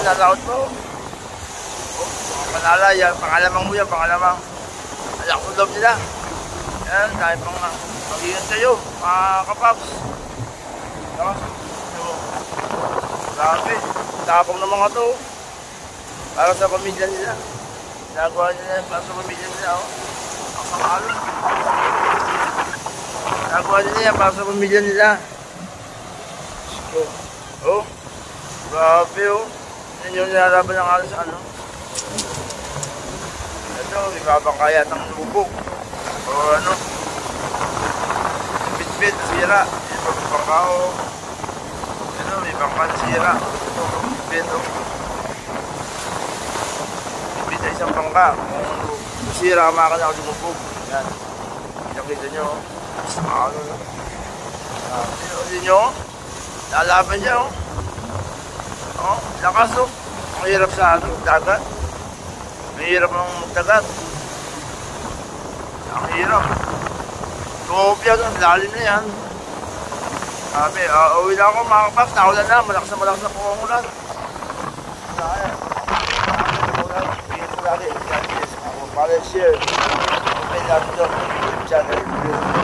nalaot mo. Oh, mga panala, yan, pangalamang mo yan, pangalamang. Alam ko loob nila. Yan, dahil pang mag-iingat kayo, mga kapaps. Diba? Grabe, tapong ng mga to. Para sa pamilya nila. Nagawa nila para sa pamilya nila, oh. Ang kamalo. Nagawa nila yan para sa pamilya nila. Oh, grabe, oh. Yan yung nilalaban ng alas, ano. Ito, ibabangkaya ng lubog. O ano. Bit-bit, sira. Ibabangkao. Ano, may bangkan sira. Bit-bit, oh. Bit-bit ay isang bangka. Kung sira, makakala ako lumubog. Yan. Nakita nyo, oh. Ano na. Hindi nyo, oh. Lalaban niya, oh. Oh, lakas, oh. Ang hirap sa ano, dagat. Mahirap ang dagat. Ang hirap. Tumupya doon, lalim na yan. Sabi, uwi na ako mga kapaps, nakulan na, malakas na kumungulan. Kaya, nakulan, bigyan ko lagi. Para share. Okay, lagi doon, channel.